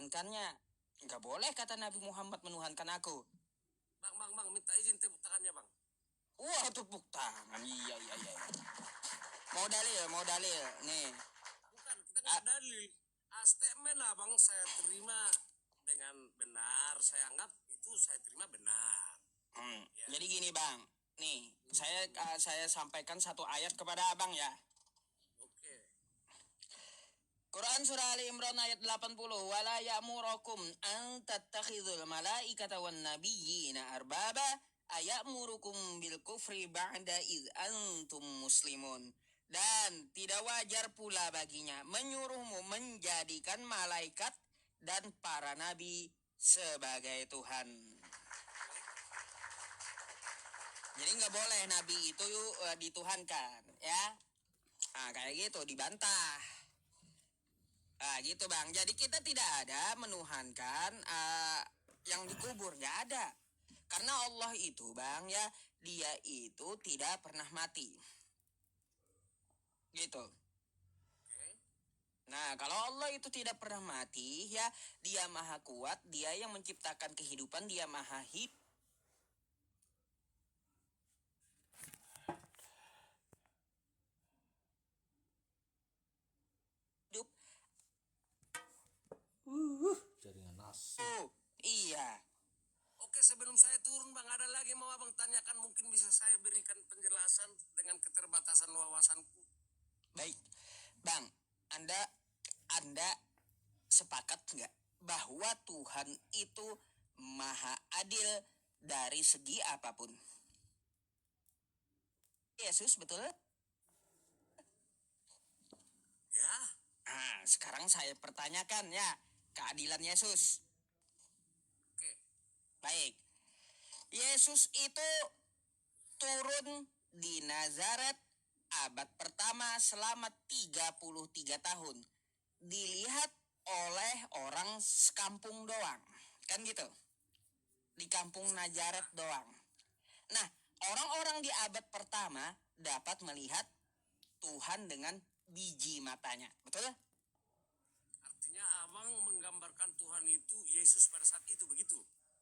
menuhankannya. Nggak boleh kata Nabi Muhammad menuhankan aku. Bang, minta izin tepuk tangannya, Bang. Wah, tepuk tangan. Iya. Mau dalil. Nih. Bukan, kita nggak dalil. Statement lah, Bang, saya terima dengan benar. Saya anggap itu saya terima benar. Ya. Jadi gini, Bang. Nih, saya sampaikan satu ayat kepada Abang ya. Oke. Quran surah Ali Imran ayat 80. Wala ya'murukum an tattakhidul malaikata wan nabiyyina arbaba ayamurukum bil kufri ba'da id antum muslimun. Dan tidak wajar pula baginya menyuruhmu menjadikan malaikat dan para nabi sebagai Tuhan. Jadi nggak boleh nabi itu dituhankan, ya. Nah, kayak gitu dibantah. Nah, gitu Bang. Jadi kita tidak ada menuhankan yang dikubur, nggak ada. Karena Allah itu Bang ya, dia itu tidak pernah mati. Gitu. Nah, kalau Allah itu tidak pernah mati ya, dia maha kuat, dia yang menciptakan kehidupan, dia maha hidup. Jaringan nasi. Iya. Oke, sebelum saya turun, Bang, ada lagi mau Abang tanyakan, mungkin bisa saya berikan penjelasan dengan keterbatasan wawasanku. Baik, Bang, Anda sepakat nggak bahwa Tuhan itu maha adil dari segi apapun? Yesus, betul? Ya. Nah, sekarang saya pertanyakan ya, keadilan Yesus. Oke. Baik. Yesus itu turun di Nazaret abad pertama selama 33 tahun. Dilihat oleh orang sekampung doang. Kan gitu. Di kampung Nazaret doang. Nah, orang-orang di abad pertama dapat melihat Tuhan dengan biji matanya. Betul? Artinya Abang menggambarkan Tuhan itu Yesus pada saat itu, begitu?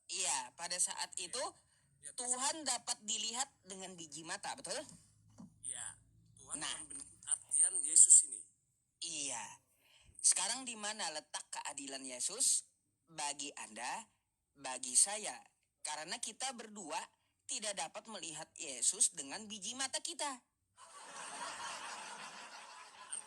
Iya, pada saat itu Tuhan dapat dilihat dengan biji mata, betul? Iya, Tuhan dalam artian Yesus ini. Iya. Sekarang di mana letak keadilan Yesus bagi Anda, bagi saya? Karena kita berdua tidak dapat melihat Yesus dengan biji mata kita.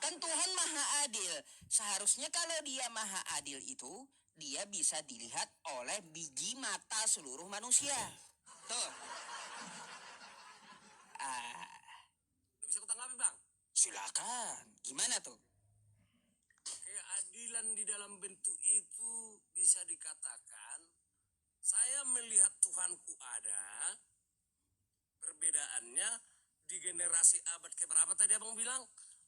Kan Tuhan maha adil. Seharusnya kalau dia maha adil itu, dia bisa dilihat oleh biji mata seluruh manusia. Tuh. Bisa kutanggapi, Bang? Silakan. Gimana tuh? Keadilan di dalam bentuk itu bisa dikatakan, saya melihat Tuhanku ada, perbedaannya di generasi abad keberapa tadi Abang bilang,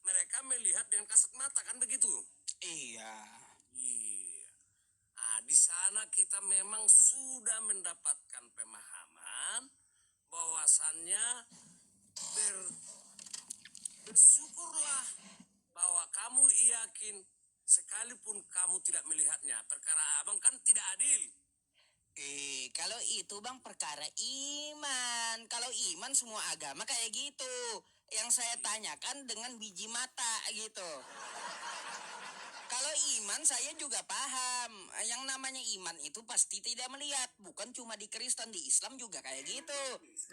mereka melihat dengan kasat mata, kan begitu? Iya. Nah, di sana kita memang sudah mendapatkan pemahaman bahwasannya bersyukurlah bahwa kamu yakin sekalipun kamu tidak melihatnya. Perkara Abang kan tidak adil. Kalau itu Bang perkara iman. Kalau iman semua agama kayak gitu. Yang saya tanyakan dengan biji mata gitu. Kalau iman saya juga paham. Yang namanya iman itu pasti tidak melihat. Bukan cuma di Kristen, di Islam juga kayak gitu.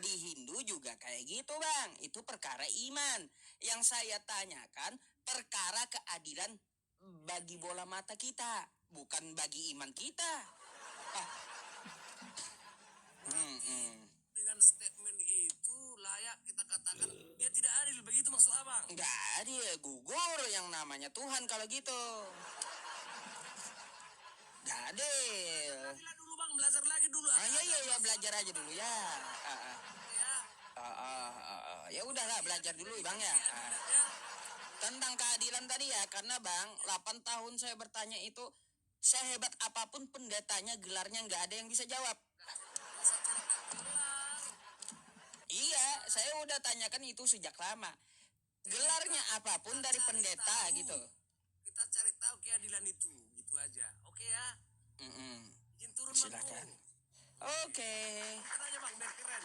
Di Hindu juga kayak gitu Bang. Itu perkara iman. Yang saya tanyakan perkara keadilan bagi bola mata kita. Bukan bagi iman kita. Dengan statement itu layak kita katakan dia tidak adil, begitu maksud Abang? Enggak adil, gugur yang namanya Tuhan kalau gitu. Enggak adil. Belajar dulu Bang, belajar lagi dulu. Iya, belajar aja dulu ya. Ya udahlah belajar dulu Bang ya. Tentang keadilan tadi ya, karena Bang 8 tahun saya bertanya itu, sehebat apapun pendetanya, gelarnya nggak ada yang bisa jawab. Iya, saya udah tanyakan itu sejak lama. Gelarnya apapun dari pendeta gitu. Kita cari tahu keadilan itu, gitu aja. Oke ya? Oke. Kan aja bang, biar keren.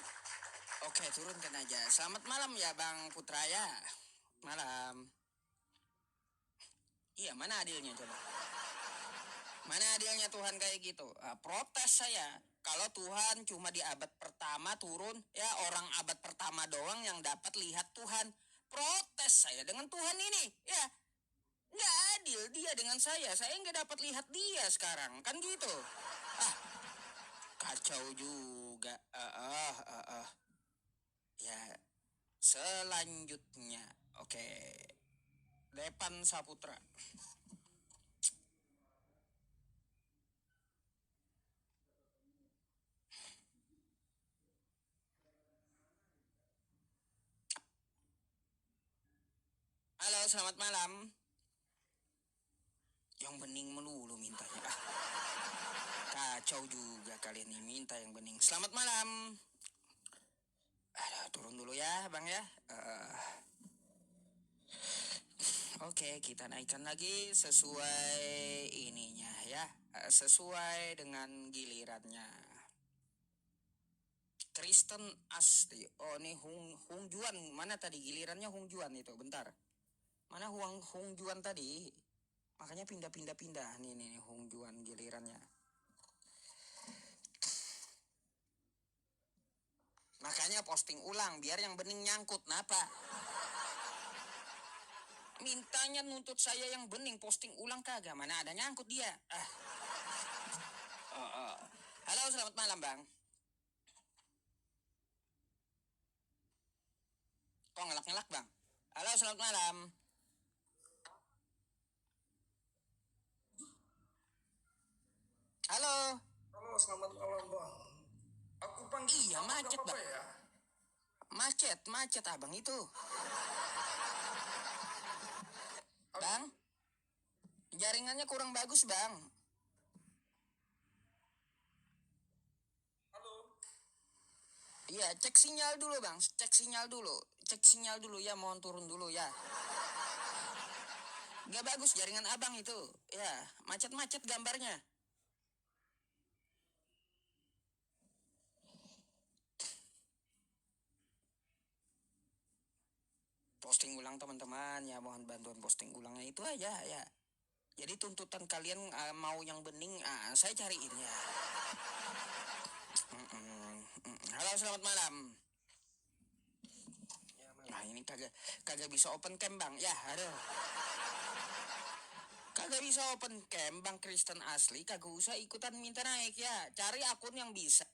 Oke, turunkan aja. Selamat malam ya Bang Putra ya. Malam. Iya, mana adilnya coba? Mana adilnya Tuhan kayak gitu? Protes saya. Kalau Tuhan cuma di abad pertama turun, ya orang abad pertama doang yang dapat lihat Tuhan. Protes saya dengan Tuhan ini, ya. Nggak adil dia dengan saya nggak dapat lihat dia sekarang, kan gitu. Ah, kacau juga. Ya, selanjutnya. Oke. Depan Saputra. Halo, selamat malam. Yang bening melulu mintanya. Kacau juga kalian ini minta yang bening. Selamat malam. Aduh, turun dulu ya, Bang ya. Oke, kita naikkan lagi sesuai ininya ya. Sesuai dengan gilirannya. Kristen asli. Oh, ini Hung Juan. Mana tadi gilirannya Hung Juan itu? Bentar. Mana Hung Juan tadi? Makanya pindah-pindah. Nih Hung Juan gilirannya. Makanya posting ulang biar yang bening nyangkut. Napa? Mintanya nuntut saya yang bening, posting ulang kagak. Mana ada nyangkut dia. Halo, selamat malam Bang. Kok ngelak-ngelak Bang? Halo, selamat malam. Halo. Halo, selamat malam bang. Aku panggil Iya, abang macet, gak apa-apa Bang. ya? Macet abang itu. Bang, jaringannya kurang bagus Bang. Halo. Iya, cek sinyal dulu Bang. Cek sinyal dulu ya, mohon turun dulu ya. Gak bagus jaringan abang itu. Ya, macet-macet gambarnya. Posting ulang teman-teman ya, mohon bantuan posting ulangnya itu aja ya. Jadi tuntutan kalian mau yang bening, saya cariin ya. Halo, selamat malam. Nah, ini kagak bisa open cam Bang. Ya, aduh. Kagak bisa open cam Bang Kristen asli, kagak usah ikutan minta naik ya. Cari akun yang bisa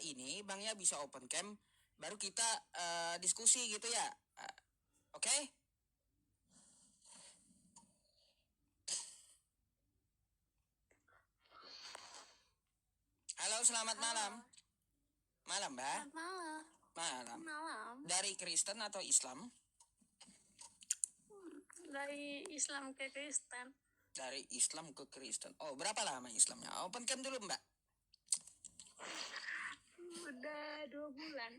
ini Bang ya, bisa open cam, baru kita diskusi gitu ya. Oke? Halo, selamat malam. Malam, Mbak. Selamat malam. Malam. Malam. Dari Kristen atau Islam? Dari Islam ke Kristen. Dari Islam ke Kristen. Oh, berapa lama Islamnya? Open cam dulu, Mbak. Udah 2 bulan.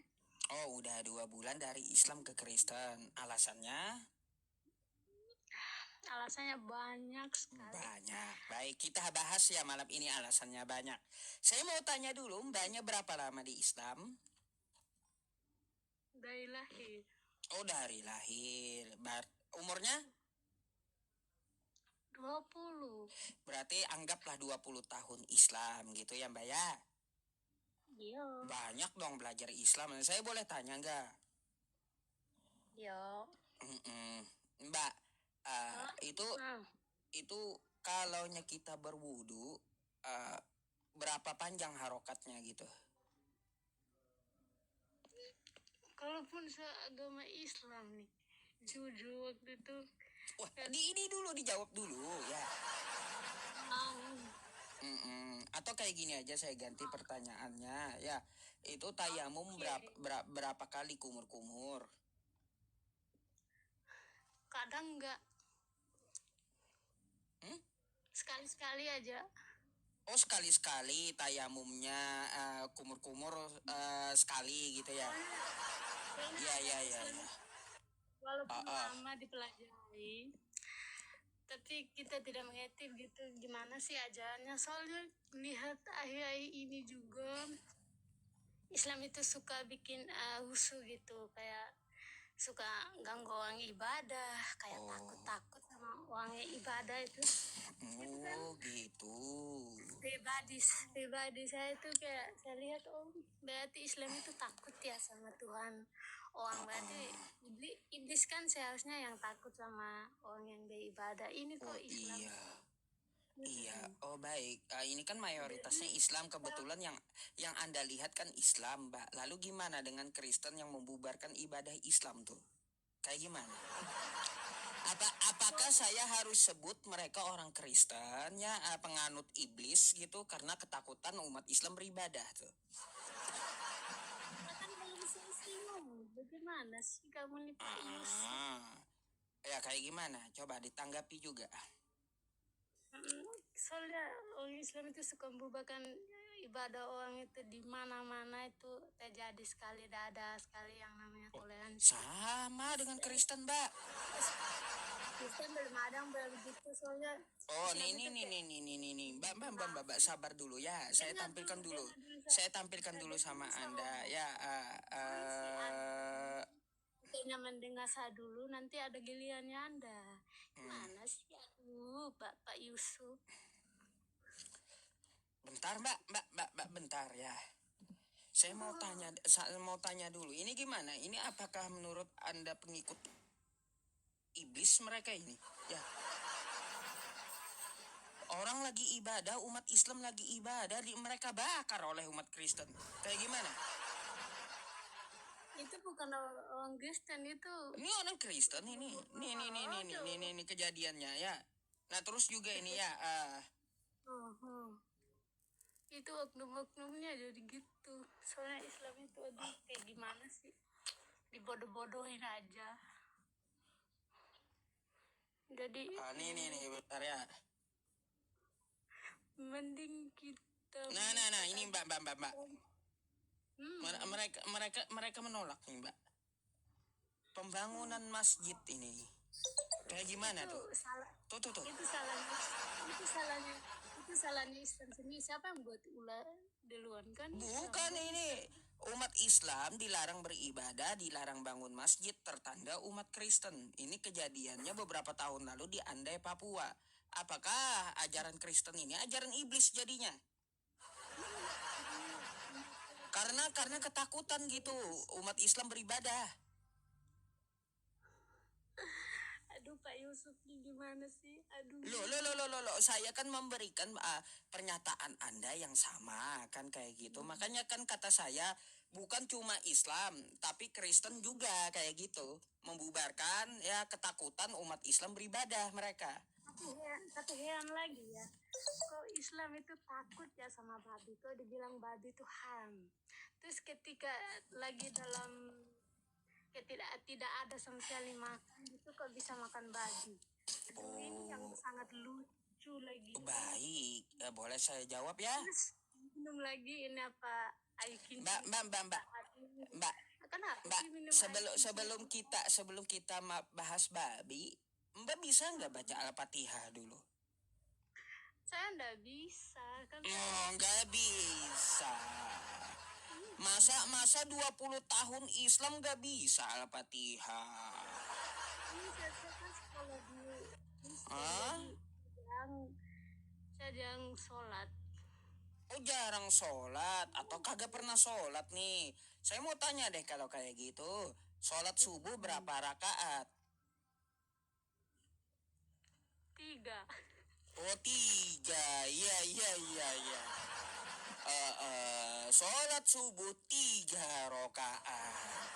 Oh, udah 2 bulan dari Islam ke Kristen. Alasannya? Alasannya banyak sekali. Banyak. Baik, kita bahas ya malam ini alasannya banyak. Saya mau tanya dulu, Mbaknya berapa lama di Islam? Dari lahir. Oh, dari lahir. Umurnya? 20. Berarti anggaplah 20 tahun Islam gitu ya, Mbak ya? Iya. Banyak dong belajar Islam. Saya boleh tanya nggak? Iya. Mbak, itu kalau kita berwudu, berapa panjang harokatnya gitu? Kalaupun seagama Islam nih, jujur waktu itu Wah, ini dulu dijawab dulu ya. Atau kayak gini aja, saya ganti pertanyaannya ya. Itu tayamum berapa kali kumur-kumur? kadang enggak. Sekali-sekali aja. Oh, sekali-sekali tayamumnya kumur-kumur sekali gitu ya. Iya. Walaupun lama dipelajari, tapi kita tidak mengerti gitu gimana sih ajarannya, soalnya lihat akhir-akhir ini juga Islam itu suka bikin husu gitu, kayak suka ganggu orang ibadah, kayak Oh. takut-takut sama orang yang ibadah itu. Oh gitu. Pribadi saya tuh kayak saya lihat, oh berarti Islam itu takut ya sama Tuhan. Orang berarti iblis kan seharusnya yang takut sama orang yang beribadah. Ini Oh kok Islam. iya. Iya, oh baik. Ini kan mayoritasnya Islam, kebetulan yang Anda lihat kan Islam, Mbak. Lalu gimana dengan Kristen yang membubarkan ibadah Islam tuh? Kayak gimana? Apakah saya harus sebut mereka orang Kristen ya, penganut iblis gitu karena ketakutan umat Islam beribadah tuh? Kita kan belum selesai ngomong. Bagaimana sih kamu nih Pak Yusuf? Ya kayak gimana? Coba ditanggapi juga. Soalnya orang Islam itu suka membubarkan ibadah orang itu di mana-mana itu terjadi sekali, ada sekali yang namanya toleransi. Sama dengan Kristen, Mbak. Kristen belum ada yang begitu, soalnya Oh, Islam nih, itu kayak- Mbak, sabar dulu ya. Saya tampilkan dulu. Saya tampilkan dulu sama Anda ya. Bukannya mendengar saya dulu, nanti ada gilirannya Anda. Mana sih, aduh, Bapak Yusuf. Bentar, Mbak, bentar ya. Saya mau tanya dulu. Ini gimana? Ini apakah menurut Anda pengikut iblis mereka ini? Ya. Orang lagi ibadah, umat Islam lagi ibadah, mereka bakar oleh umat Kristen. Kayak gimana? Itu bukan orang Kristen itu. Ini orang Kristen ini. Ini kejadiannya ya. Nah, terus juga ini ya. Itu oknum-oknumnya jadi gitu. Soalnya Islam itu aduh kayak gimana sih? Dibodoh-bodohin aja. Jadi Nih, bentar ya. mending kita Nah, ini Mbak. Mereka menolak nih, Mbak. Pembangunan masjid ini. Kayak gimana itu tuh? salah. Tuh. Itu salahnya Islam sendiri. Siapa yang buat ular duluan kan? Bukan ini. Umat Islam dilarang beribadah, dilarang bangun masjid, tertanda umat Kristen. Ini kejadiannya beberapa tahun lalu di Andai, Papua. Apakah ajaran Kristen ini ajaran iblis jadinya? Karena ketakutan gitu umat Islam beribadah. Aduh Pak Yusuf ini gimana sih? Aduh. Loh, saya kan memberikan pernyataan Anda yang sama kan kayak gitu. Makanya kan kata saya bukan cuma Islam, tapi Kristen juga kayak gitu. Membubarkan ya ketakutan umat Islam beribadah mereka. Tapi heran lagi ya, kok Islam itu takut ya sama babi, kok dibilang babi itu haram. Terus ketika lagi dalam tidak ada sama sekali makan itu kok bisa makan babi. Aduh, ini yang sangat lucu lagi. Baik, boleh saya jawab ya? Terus minum lagi ini apa, air kinci. Mbak, Kenapa sih minum sebelum kita bahas babi, Mbak bisa nggak baca Al-Fatihah dulu? Saya nggak bisa kan. Nggak bisa. Masa 20 tahun Islam nggak bisa Al-Fatihah? Ini saya kan sekolah dulu. Saya jarang sholat. Oh, jarang sholat atau kagak pernah sholat nih? Saya mau tanya deh kalau kayak gitu. Sholat subuh berapa rakaat? 3. Oh, 3. Iya. Sholat subuh 3 rakaat.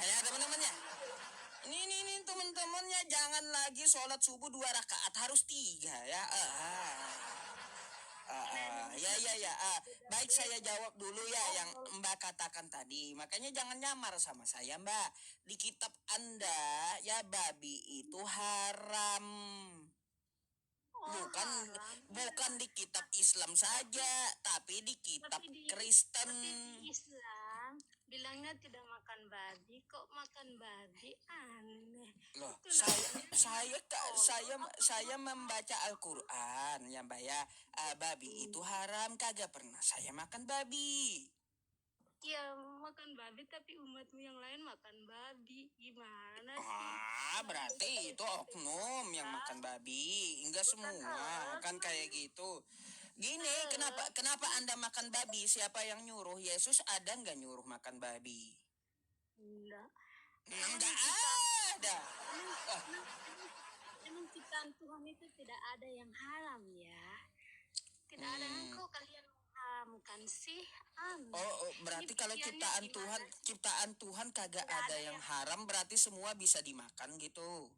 Ya teman-temannya. Ini teman-temannya jangan lagi sholat subuh 2 rakaat, harus 3 ya. Ya. Baik, saya jawab dulu ya yang Mbak katakan tadi. Makanya jangan nyamar sama saya, Mbak. Di kitab Anda ya babi itu haram. Bukan di kitab Islam saja, tapi di kitab Kristen. bilangnya tidak makan babi, kok makan babi, aneh. Loh, Itu namanya saya membaca Al-Qur'an ya, Mbak ya. Babi itu haram, kagak pernah saya makan babi. ya makan babi tapi umatmu yang lain makan babi, gimana sih? Berarti itu oknum yang makan babi, enggak semua kan kayak gitu. Gini, kenapa Anda makan babi? Siapa yang nyuruh? Yesus ada nggak nyuruh makan babi? Enggak. Enggak ada. Ah, Emang ciptaan Tuhan itu tidak ada yang haram ya. Tidak ada yang kok kalian haramkan sih, aneh. Berarti Ini kalau pikirannya gimana sih? ciptaan Tuhan kagak Tidak ada ada yang yang haram, berarti semua bisa dimakan gitu.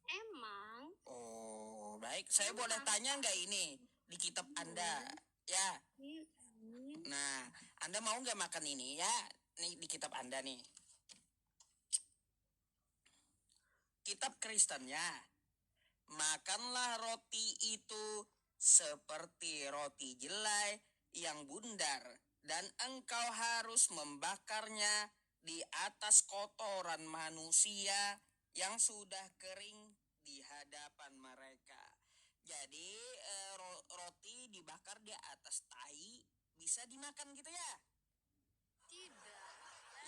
emang Oh, baik. Saya boleh tanya nggak ini di kitab Anda? Ya. ini Nah, Anda mau nggak makan ini ya? Nih di kitab Anda nih. Kitab Kristennya. Makanlah roti itu seperti roti jelai yang bundar, dan engkau harus membakarnya di atas kotoran manusia yang sudah kering di hadapan mereka. Jadi roti dibakar di atas tai bisa dimakan gitu ya? tidak.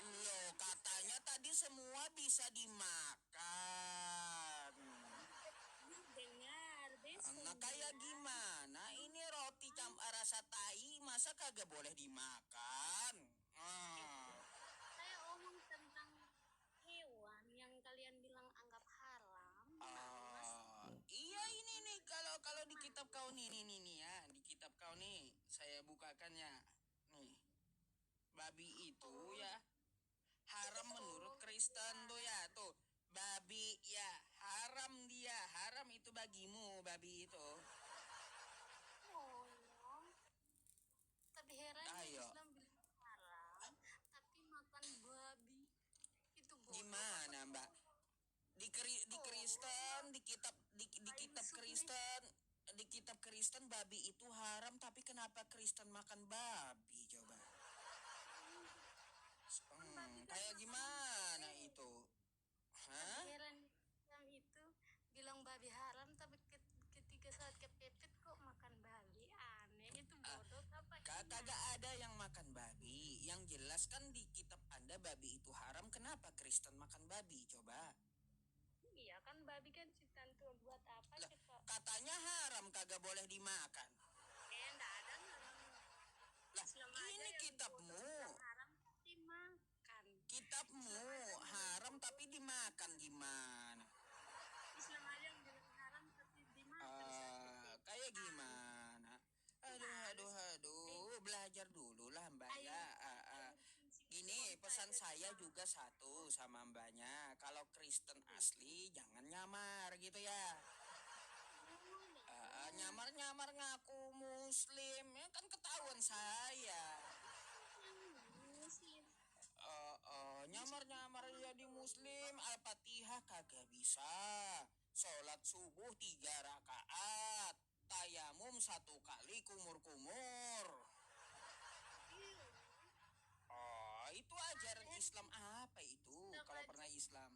Loh, katanya tadi semua bisa dimakan. Dengar besok. Nah, kayak gimana? Ini roti rasa tai, masa kagak boleh dimakan? Saya omong tentang hewan yang kalian bilang anggap haram. Iya ini nih, kalau di kitab kau nih ya, di kitab kau nih, saya bukakannya. Nih, babi itu ya haram menurut Kristen tuh ya, tuh. Babi ya, haram dia, haram itu bagimu babi itu. Oh, tapi herannya Ayo. Islam bilang haram, tapi makan babi itu bodoh. Gimana, Mbak? Di Kristen, di kitab Kristen babi itu haram, tapi kenapa Kristen makan babi coba? Kayak gimana itu? Hah? Heran Islam itu bilang babi haram, tapi ketika saat kepepet kok makan babi, aneh. Itu bodoh apa Kagak ada yang makan babi. Yang jelas kan di kitab Anda babi itu haram, kenapa Kristen makan babi coba? Iya kan babi kan ciptaan Tuhan, buat apa Lah, kita? katanya haram, kagak boleh dimakan. Enggak ada haram. Lah, Islam aja ini yang kitabmu. bilang haram tapi makan. Kitabmu haram tapi dimakan gimana? Islam aja yang bilang haram tapi dimakan. Kayak gimana? Aduh, belajar dulu lah Mbak ya. Gini, pesan saya juga satu sama Mbaknya. Kalau Kristen asli jangan nyamar gitu ya. Nyamar-nyamar ngaku Muslim, ya kan ketahuan saya. Muslim. Nyamar-nyamar jadi Muslim, Al-Fatihah kagak bisa. Sholat subuh 3 rakaat, tayamum 1 kali kumur-kumur. Itu ajaran Islam apa itu? Kalau pernah Islam.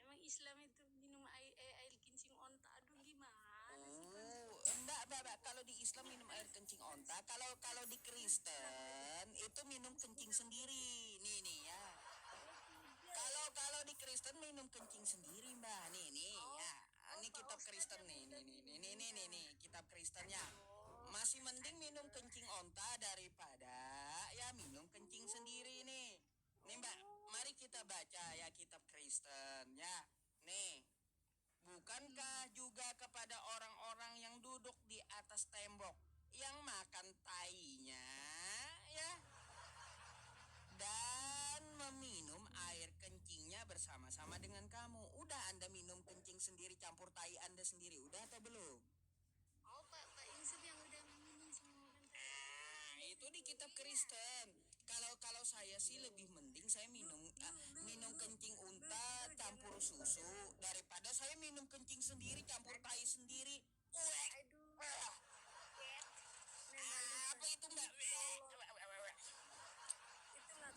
Emang Islam itu minum air kencing onta, aduh gimana sih? Mbak, kalau di Islam minum air kencing onta, kalau di Kristen itu minum kencing sendiri. Nih ya. Kalau di Kristen minum kencing sendiri, Mbak. Nih ya. Ini kitab Kristen nih. Nih kitab Kristennya. Masih mending minum kencing onta daripada ya minum kencing sendiri nih. Nih Mbak, mari kita baca ya kitab Kristen ya. Nih, bukankah juga kepada orang-orang yang duduk di atas tembok yang makan tainya ya, dan meminum air kencingnya bersama-sama dengan kamu? Udah Anda minum kencing sendiri campur tai Anda sendiri, udah atau belum? Oh, Pak Insep yang udah minum semua kan? Itu di kitab Kristen. Kalau saya sih lebih mending saya minum kencing unta campur susu daripada saya minum kencing sendiri campur tai sendiri. Aduh. Apa itu Mbak? Itulah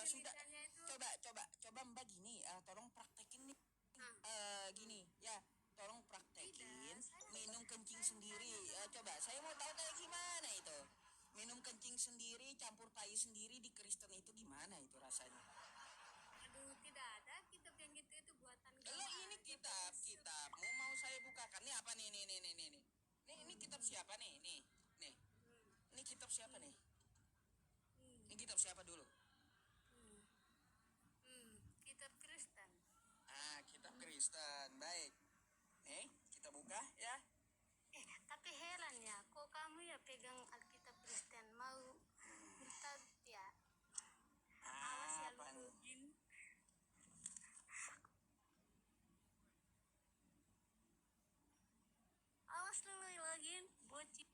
sudah. ceritanya itu. Coba Mbak gini, tolong praktekin nih. Gini, ya, tolong praktekin Tidak, saya- minum kencing sendiri. Coba, saya mau tahu kayak gimana itu. Minum kencing sendiri, campur tai sendiri di Kristen itu gimana itu rasanya? Aduh, tidak ada kitab yang gitu, itu buatan Kalau gua ini aja, kitab, Yesus. mau saya bukakan. Ini apa nih? Ini kitab siapa nih? Nih. Ini kitab siapa nih? Ini kitab siapa dulu? Kitab Kristen. Kitab Kristen. Baik. Nih, kita buka ya. Tapi heran ya, kok kamu ya pegang Alkitab Kristen mau murtad ya? Awas ya Apa lu nih? Bugin. Awas lu login, bocil.